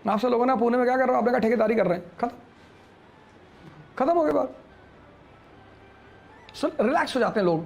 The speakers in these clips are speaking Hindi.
आपसे लोगों ने पुणे में क्या कर रहे हो, आपने कहा ठेकेदारी कर रहे हैं, खत्म हो गई बात। रिलैक्स हो जाते हैं लोग,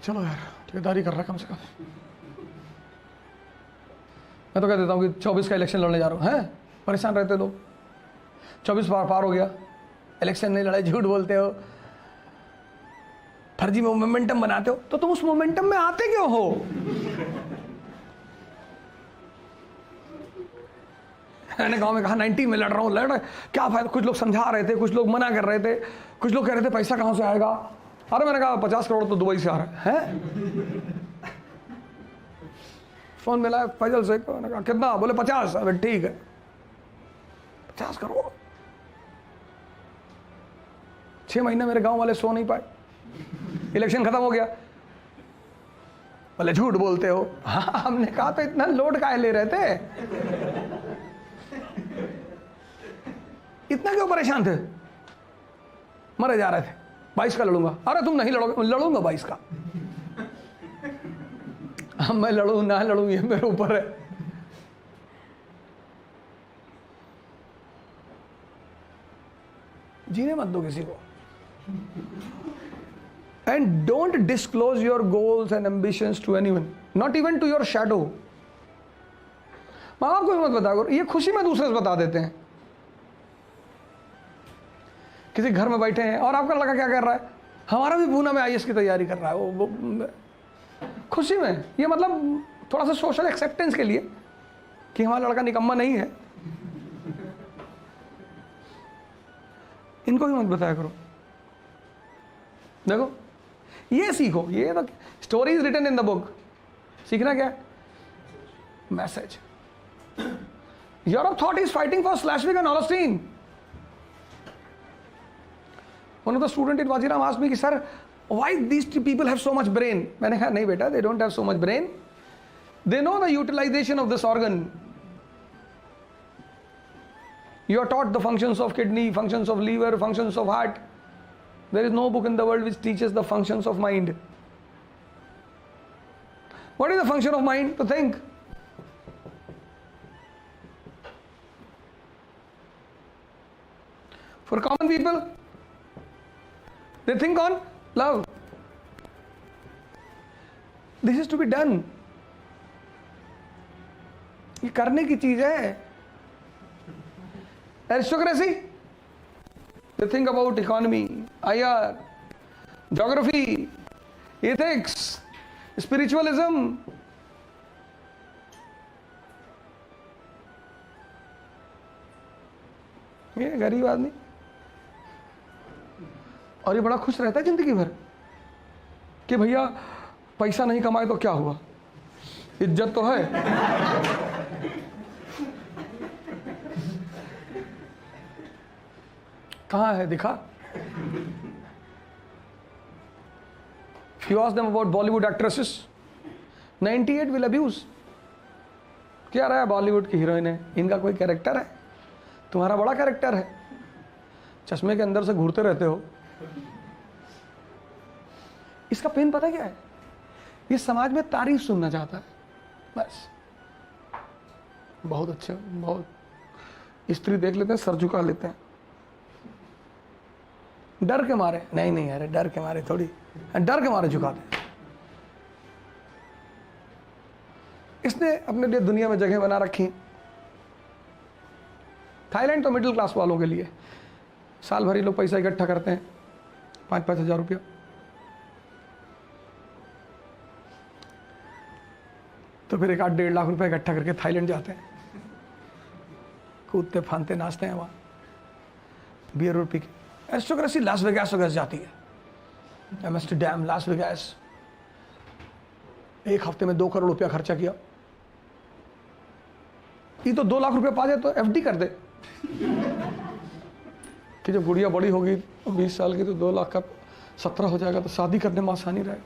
चलो यार ठेकेदारी कर रहा है कम से कम। मैं तो कह देता हूँ कि 24 का इलेक्शन लड़ने जा रहा हूँ, हैं परेशान रहते लोग। 24 पार हो गया, इलेक्शन नहीं लड़े, झूठ बोलते हो, फर्जी में मोमेंटम बनाते हो, तो तुम उस मोमेंटम में आते क्यों हो? मैंने गांव में कहा 90 में लड़ रहा हूँ, लड़ क्या फायदा। कुछ लोग समझा रहे थे, कुछ लोग मना कर रहे थे, कुछ लोग कह रहे थे पैसा कहाँ से आएगा। अरे मैंने कहा 50 करोड़ तो दुबई से आ रहा है। फोन मिला फैजल से, मैंने कहा कितना, बोले 50। अरे ठीक है 50 करोड़। 6 महीने मेरे गांव वाले सो नहीं पाए, इलेक्शन खत्म हो गया, बोले झूठ बोलते हो। हाँ, हमने कहा तो इतना लोड काहे ले रहे थे, इतना क्यों परेशान थे, मरे जा रहे थे। 22 का लड़ूंगा, अरे तुम नहीं लड़ोगे, लड़ूंगा 22 का। अब मैं लड़ूं ना लड़ूं ये मेरे ऊपर है। जीने मत दो किसी को। And don't disclose your goals and ambitions to anyone, not even to your shadow. माँ बाप को भी मत बताओ, ये खुशी में दूसरे से बता देते हैं। किसी घर में बैठे हैं और आपका लड़का क्या कर रहा है, हमारा भी पूना में आईएएस की तैयारी कर रहा है, वो खुशी में। ये मतलब थोड़ा सा सोशल एक्सेप्टेंस के लिए कि हमारा लड़का निकम्मा नहीं है। इनको भी मत बताया करो। देखो ये सीखो, ये तो story is written in the book. सीखना क्या है, message. Europe thought is fighting for Schleswig and Holstein. One of the student in Wajiram asked me कि sir why these people have so much brain? मैंने कहा नहीं बेटा, they don't have so much brain, they know the utilization of this organ. You are taught the functions of kidney, functions of liver, functions of heart. There is no book in the world which teaches the functions of mind. What is the function of mind? To think. For common people, they think on love. This is to be done. ये करने की चीज है। Aristocracy, they think about economy, IR, geography, ethics, spiritualism. ये गरीब आदमी, और ये बड़ा खुश रहता है जिंदगी भर कि भैया पैसा नहीं कमाए तो क्या हुआ, इज्जत तो है। कहाँ है दिखा। If you ask them about Bollywood actresses, 98 will abuse। क्या रहा है, बॉलीवुड की हीरोइन है, इनका कोई कैरेक्टर है? तुम्हारा बड़ा कैरेक्टर है, चश्मे के अंदर से घूरते रहते हो। इसका पेन पता क्या है, ये समाज में तारीफ सुनना चाहता है बस। बहुत अच्छे, बहुत स्त्री देख लेते हैं सर झुका लेते हैं, डर के मारे। नहीं नहीं अरे डर के मारे थोड़ी, डर के मारे झुकाते हैं। इसने अपने लिए दुनिया में जगह बना रखी। थाईलैंड तो मिडिल क्लास वालों के लिए, साल भर ही लोग पैसा इकट्ठा करते हैं, 5-5 हज़ार रुपया। तो फिर 1-1.5 लाख रुपए इकट्ठा करके थाईलैंड जाते हैं, कूदते फानते नाचते हैं वहाँ, बियर और पी के। एरिस्टोक्रेसी लास वेगास वगैरह जाती है, एम्स्टर्डम, लास वेगास। एक हफ्ते में 2 करोड़ रुपया खर्चा किया। ये तो 2 लाख रुपया पा जाए तो एफडी कर दे कि जब गुड़िया बड़ी होगी 20 साल की तो 2 लाख का 17 हो जाएगा तो शादी करने में आसानी रहेगा।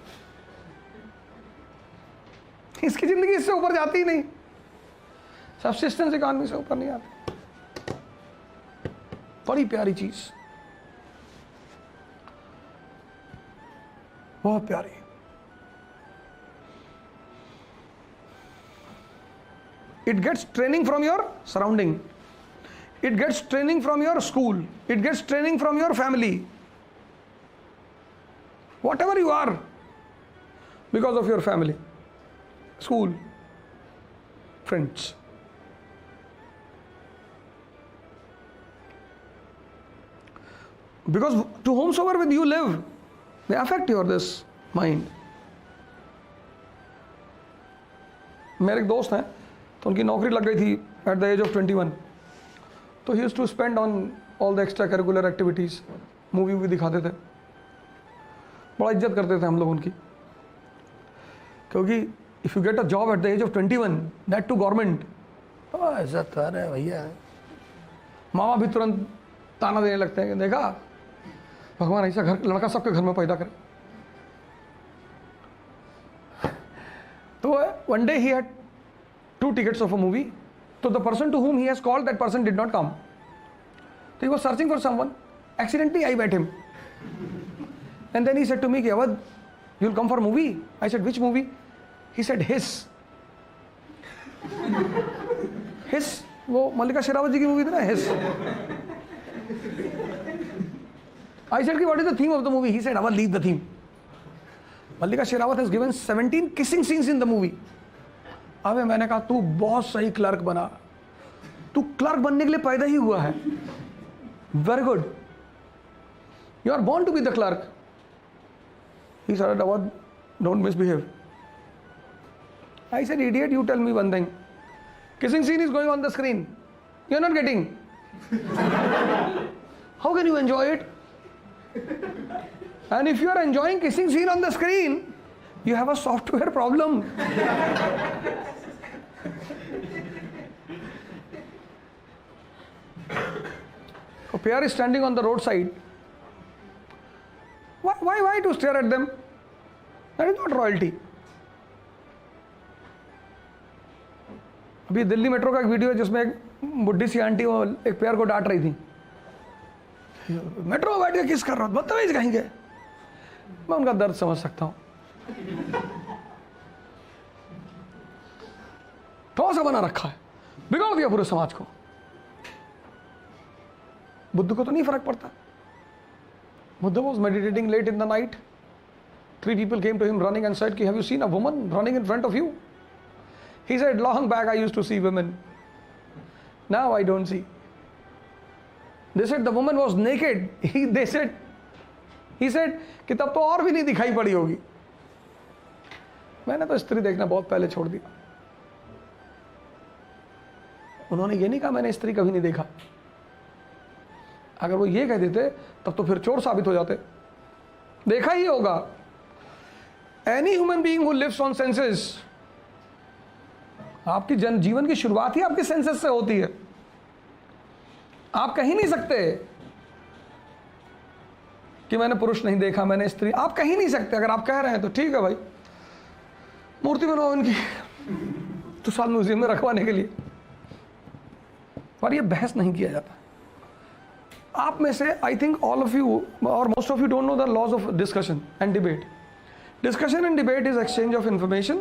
इसकी जिंदगी इससे ऊपर जाती ही नहीं, सब्सिस्टेंस इकॉनमी से ऊपर नहीं आती। बड़ी प्यारी चीज, बहुत प्यारी। It gets training from your surrounding. It gets training from your school. It gets training from your family. Whatever you are, because of your family, school, friends. Because to whomsoever with you live, they affect your this mind. मेरे एक दोस्त हैं, तो उनकी नौकरी लग गई थी at the age of 21. तो he used to spend on all the extra curricular activities. Movie भी दिखाते थे, बड़ा इज्जत करते थे हम लोग उनकी, क्योंकि if you get a job at the age of 21, that to government, तो इज्जत अरे भैया, मामा भी तुरंत ताना देने लगते हैं कि देखा भगवान ऐसा घर लड़का सबके घर में पैदा करे. तो one day he had 2 tickets of a movie. So the person to whom he has called, that person did not come. So he was searching for someone. Accidentally I met him. And then he said to me, Awadh, you will come for a movie? I said, which movie? He said, Hiss. Hiss? वो मल्लिका शेरावत जी की मूवी थी ना, Hiss. I said, what is the theme of the movie? He said, Awadh, leave the theme. Mallika Sherawat has given 17 kissing scenes in the movie. अबे मैंने कहा तू बहुत सही क्लर्क बना, तू क्लर्क बनने के लिए पैदा ही हुआ है. Very good, you are born to be the clerk. He said, Awadh, don't misbehave. I said, idiot, you tell me one thing. Kissing scene is going on the screen. You are not getting. How can you enjoy it? And if you are enjoying kissing scene on the screen, you have a software problem. A pair is standing on the roadside. Why to stare at them? That is not royalty. अभी दिल्ली मेट्रो का एक वीडियो है जिसमें एक बुढ़ी सी आंटी वो एक पेयर को डांट रही थी. मेट्रो में बैठ के किस कर रहा हूँ, बदतमीज कहीं के. मैं उनका दर्द समझ सकता हूँ. ठोसा बना रखा है, बिगाड़ दिया पूरे समाज को. बुद्ध को तो नहीं फर्क पड़ता. Buddha was meditating late in the night. 3 people came to him running and said, have you seen a woman running in front of you? He said, long back I used to see women. Now I don't see. They said the woman was naked. He said कि तब तो और भी नहीं दिखाई पड़ी होगी. मैंने तो स्त्री देखना बहुत पहले छोड़ दिया. उन्होंने ये नहीं कहा मैंने स्त्री कभी नहीं देखा. अगर वो ये कह देते तब तो फिर चोर साबित हो जाते. देखा ही होगा. Any human being who lives on senses, आपकी जीवन की शुरुआत ही आपके सेंसेस से होती है. आप कह ही नहीं सकते कि मैंने पुरुष नहीं देखा, मैंने स्त्री. आप कह ही नहीं सकते. अगर आप कह रहे हैं तो ठीक है भाई, मूर्ति बनाओ इनकी तो साल म्यूजियम में रखवाने के लिए. पर ये बहस नहीं किया जाता. आप में से I think all of you और most of you don't know the laws of discussion and debate. Discussion and debate is exchange of information.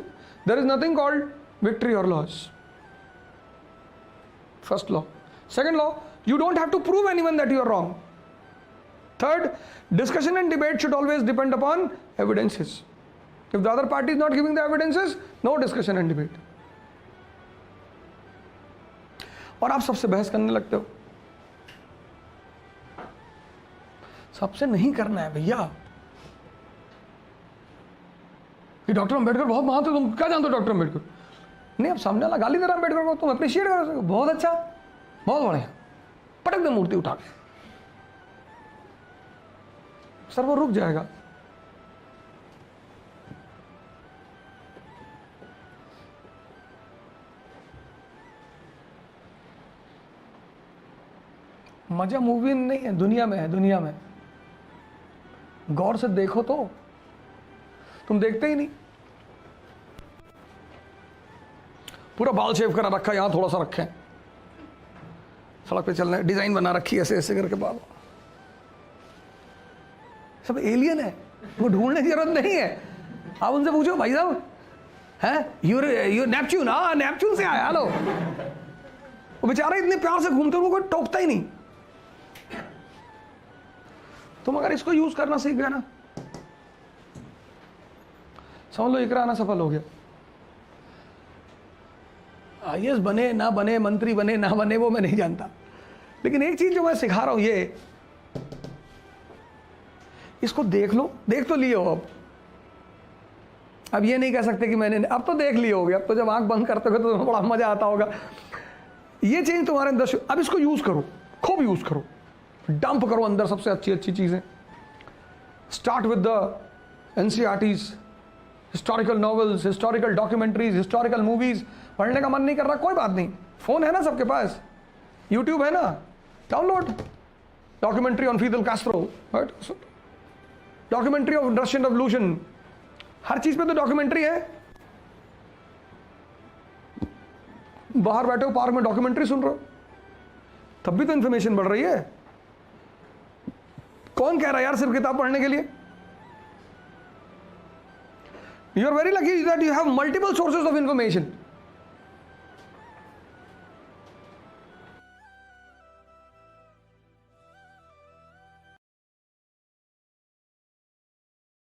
There is nothing called victory or loss. First law. Second law, you don't have to prove anyone that you are wrong. Third, discussion and debate should always depend upon evidences. If the other party is not giving the evidences, no discussion and debate. और आप सबसे बहस करने लगते हो. सबसे नहीं करना है भैया. कि डॉक्टर अंबेडकर बहुत महान थे, तुम क्या जानते हो डॉक्टर अंबेडकर? नहीं, अब सामने वाला गाली दे रहा अंबेडकर को, तुम अप्रिशिएट कर सको. बहुत अच्छा, बहुत बढ़िया. पटक दे मूर्ति उठा के, सर वो रुक जाएगा. मजा मूवी नहीं है, दुनिया में है. दुनिया में गौर से देखो तो तुम देखते ही नहीं. पूरा बाल शेव करा रखा है, यहाँ थोड़ा सा रखे हैं, सड़क पे चलना है, डिजाइन बना रखी है ऐसे ऐसे करके बाल. सब एलियन है, वो ढूंढने की जरूरत नहीं है. आप उनसे पूछो भाई साहब है यू नेपच्यून, हाँ नेपच्यून से आया। हेलो, वो बेचारा इतने प्यार से घूमते हुए कोई टोकता ही नहीं। तुम अगर इसको यूज करना सीख गए ना, समझ लो इकरा आना सफल हो गया। आईएएस बने ना बने, मंत्री बने ना बने, वो मैं नहीं जानता, लेकिन एक चीज जो मैं सिखा रहा हूं ये, इसको देख लो, देख तो लिए हो अब ये नहीं कह सकते कि मैंने, अब तो देख लिए होगे, अब तो जब आंख बंद करते हो तो बड़ा मजा आता होगा। ये चेंज तुम्हारे अंदर, अब इसको यूज करो, खूब यूज करो, डंप करो अंदर सबसे अच्छी अच्छी चीजें। Start with the NCERTs, historical novels, historical documentaries, historical movies. पढ़ने का मन नहीं कर रहा, कोई बात नहीं, फोन है ना सबके पास, यूट्यूब है ना, download documentary on Fidel Castro, documentary of Russian revolution, हर चीज पे तो डॉक्यूमेंट्री है। बाहर बैठे हो पार्क में डॉक्यूमेंट्री सुन रहे हो, तब भी तो इंफॉर्मेशन बढ़ रही है। कौन कह रहा है यार सिर्फ किताब पढ़ने के लिए? You are very lucky that you have multiple sources of information.